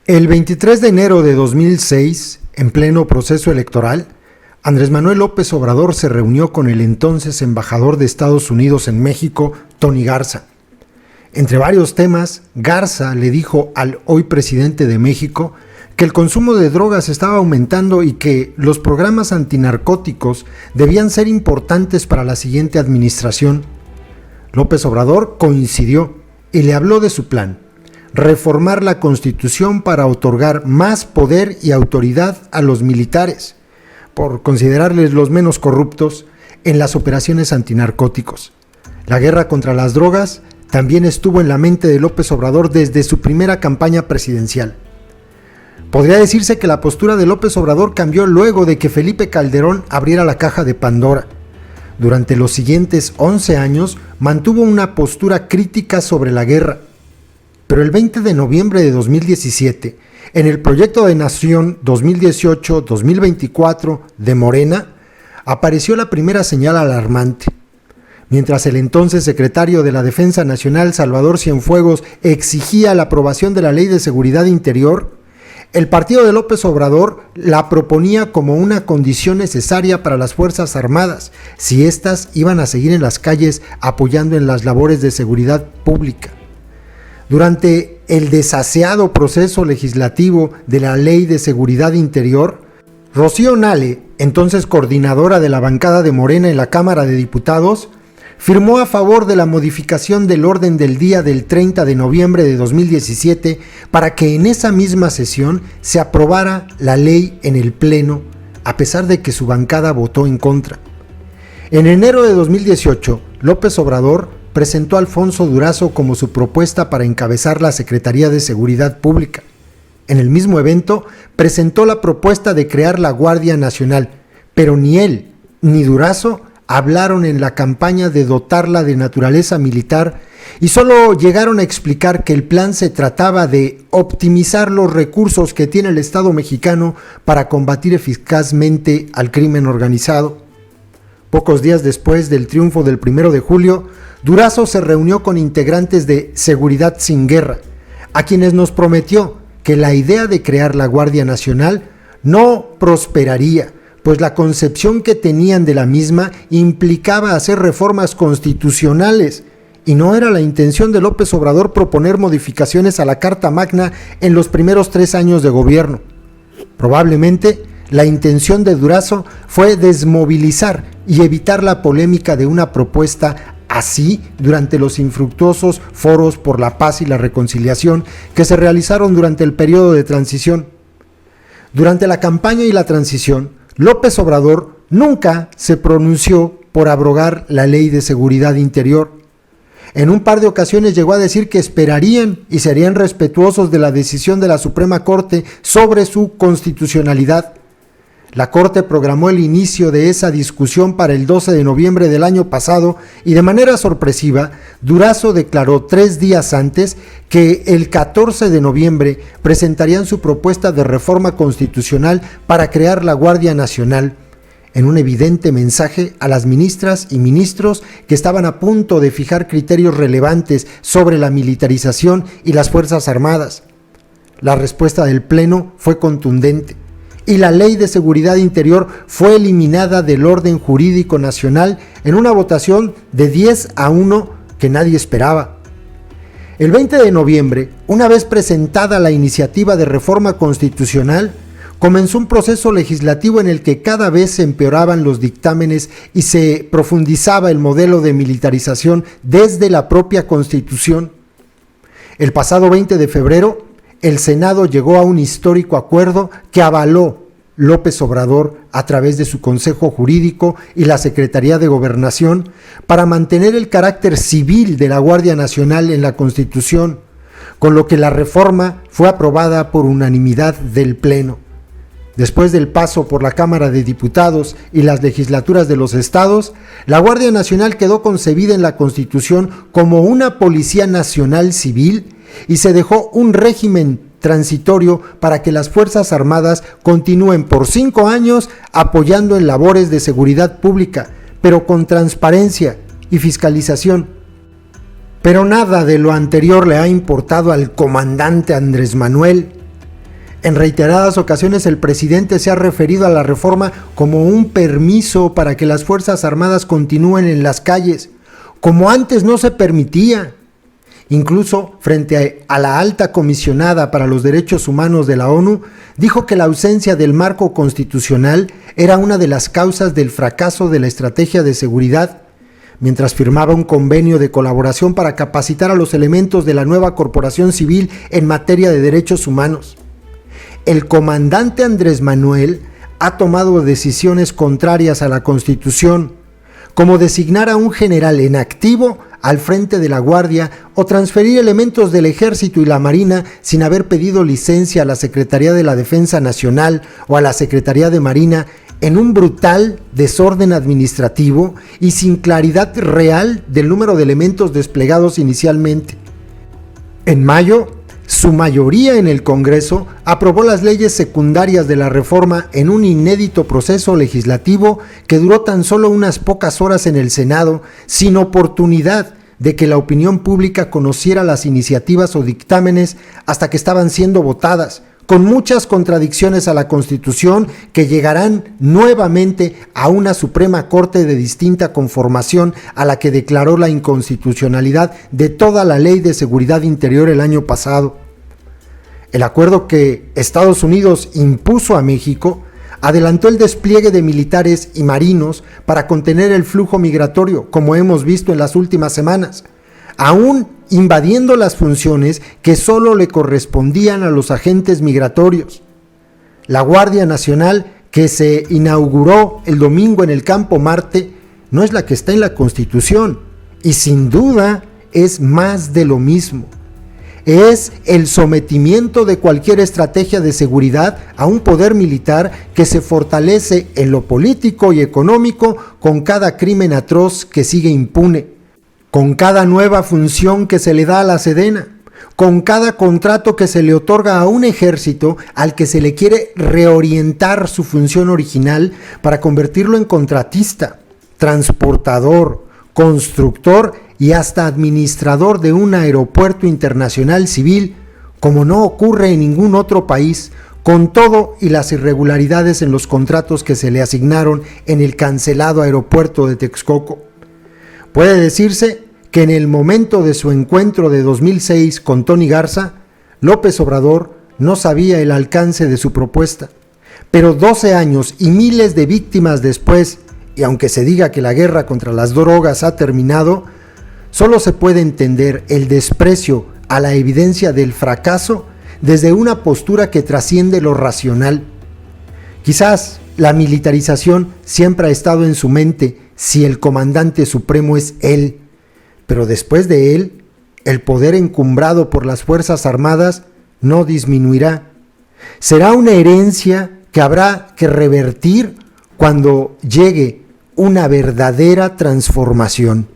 El 23 de enero de 2006, en pleno proceso electoral, Andrés Manuel López Obrador se reunió con el entonces embajador de Estados Unidos en México, Tony Garza. Entre varios temas, Garza le dijo al hoy presidente de México que el consumo de drogas estaba aumentando y que los programas antinarcóticos debían ser importantes para la siguiente administración. López Obrador coincidió y le habló de su plan: reformar la Constitución para otorgar más poder y autoridad a los militares, por considerarles los menos corruptos en las operaciones antinarcóticos. La guerra contra las drogas también estuvo en la mente de López Obrador desde su primera campaña presidencial. Podría decirse que la postura de López Obrador cambió luego de que Felipe Calderón abriera la caja de Pandora. Durante los siguientes 11 años mantuvo una postura crítica sobre la guerra. Pero el 20 de noviembre de 2017, en el Proyecto de Nación 2018-2024 de Morena, apareció la primera señal alarmante. Mientras el entonces secretario de la Defensa Nacional, Salvador Cienfuegos, exigía la aprobación de la Ley de Seguridad Interior, el partido de López Obrador la proponía como una condición necesaria para las Fuerzas Armadas, si éstas iban a seguir en las calles apoyando en las labores de seguridad pública. Durante el desaseado proceso legislativo de la Ley de Seguridad Interior, Rocío Nale, entonces coordinadora de la bancada de Morena en la Cámara de Diputados, firmó a favor de la modificación del orden del día del 30 de noviembre de 2017 para que en esa misma sesión se aprobara la ley en el Pleno, a pesar de que su bancada votó en contra. En enero de 2018, López Obrador presentó a Alfonso Durazo como su propuesta para encabezar la Secretaría de Seguridad Pública. En el mismo evento, presentó la propuesta de crear la Guardia Nacional, pero ni él ni Durazo hablaron en la campaña de dotarla de naturaleza militar y solo llegaron a explicar que el plan se trataba de optimizar los recursos que tiene el Estado mexicano para combatir eficazmente al crimen organizado. Pocos días después del triunfo del 1 de julio, Durazo se reunió con integrantes de Seguridad Sin Guerra, a quienes nos prometió que la idea de crear la Guardia Nacional no prosperaría, pues la concepción que tenían de la misma implicaba hacer reformas constitucionales, y no era la intención de López Obrador proponer modificaciones a la Carta Magna en los primeros 3 años de gobierno. Probablemente la intención de Durazo fue desmovilizar y evitar la polémica de una propuesta así durante los infructuosos foros por la paz y la reconciliación que se realizaron durante el periodo de transición. Durante la campaña y la transición, López Obrador nunca se pronunció por abrogar la Ley de Seguridad Interior. En un par de ocasiones llegó a decir que esperarían y serían respetuosos de la decisión de la Suprema Corte sobre su constitucionalidad. La Corte programó el inicio de esa discusión para el 12 de noviembre del año pasado y de manera sorpresiva, Durazo declaró 3 días antes que el 14 de noviembre presentarían su propuesta de reforma constitucional para crear la Guardia Nacional, en un evidente mensaje a las ministras y ministros que estaban a punto de fijar criterios relevantes sobre la militarización y las Fuerzas Armadas. La respuesta del Pleno fue contundente, y la Ley de Seguridad Interior fue eliminada del orden jurídico nacional en una votación de 10-1 que nadie esperaba. El 20 de noviembre, una vez presentada la iniciativa de reforma constitucional, comenzó un proceso legislativo en el que cada vez se empeoraban los dictámenes y se profundizaba el modelo de militarización desde la propia Constitución. El pasado 20 de febrero, el Senado llegó a un histórico acuerdo que avaló López Obrador a través de su Consejo Jurídico y la Secretaría de Gobernación para mantener el carácter civil de la Guardia Nacional en la Constitución, con lo que la reforma fue aprobada por unanimidad del Pleno. Después del paso por la Cámara de Diputados y las legislaturas de los estados, la Guardia Nacional quedó concebida en la Constitución como una Policía Nacional Civil y se dejó un régimen transitorio para que las Fuerzas Armadas continúen por 5 años apoyando en labores de seguridad pública, pero con transparencia y fiscalización. Pero nada de lo anterior le ha importado al comandante Andrés Manuel. En reiteradas ocasiones el presidente se ha referido a la reforma como un permiso para que las Fuerzas Armadas continúen en las calles, como antes no se permitía. Incluso frente a la alta comisionada para los derechos humanos de la ONU, dijo que la ausencia del marco constitucional era una de las causas del fracaso de la estrategia de seguridad, mientras firmaba un convenio de colaboración para capacitar a los elementos de la nueva corporación civil en materia de derechos humanos. El comandante Andrés Manuel ha tomado decisiones contrarias a la Constitución, como designar a un general en activo al frente de la Guardia o transferir elementos del Ejército y la Marina sin haber pedido licencia a la Secretaría de la Defensa Nacional o a la Secretaría de Marina, en un brutal desorden administrativo y sin claridad real del número de elementos desplegados inicialmente. En mayo, su mayoría en el Congreso aprobó las leyes secundarias de la reforma en un inédito proceso legislativo que duró tan solo unas pocas horas en el Senado, sin oportunidad de que la opinión pública conociera las iniciativas o dictámenes hasta que estaban siendo votadas, con muchas contradicciones a la Constitución que llegarán nuevamente a una Suprema Corte de distinta conformación a la que declaró la inconstitucionalidad de toda la Ley de Seguridad Interior el año pasado. El acuerdo que Estados Unidos impuso a México adelantó el despliegue de militares y marinos para contener el flujo migratorio, como hemos visto en las últimas semanas, aún invadiendo las funciones que solo le correspondían a los agentes migratorios. La Guardia Nacional, que se inauguró el domingo en el Campo Marte, no es la que está en la Constitución y sin duda es más de lo mismo. Es el sometimiento de cualquier estrategia de seguridad a un poder militar que se fortalece en lo político y económico con cada crimen atroz que sigue impune, con cada nueva función que se le da a la Sedena, con cada contrato que se le otorga a un ejército al que se le quiere reorientar su función original para convertirlo en contratista, transportador, constructor y hasta administrador de un aeropuerto internacional civil, como no ocurre en ningún otro país, con todo y las irregularidades en los contratos que se le asignaron en el cancelado aeropuerto de Texcoco. Puede decirse que en el momento de su encuentro de 2006 con Tony Garza, López Obrador no sabía el alcance de su propuesta, pero 12 años y miles de víctimas después, y aunque se diga que la guerra contra las drogas ha terminado, solo se puede entender el desprecio a la evidencia del fracaso desde una postura que trasciende lo racional. Quizás la militarización siempre ha estado en su mente si el comandante supremo es él, pero después de él, el poder encumbrado por las Fuerzas Armadas no disminuirá. Será una herencia que habrá que revertir cuando llegue una verdadera transformación.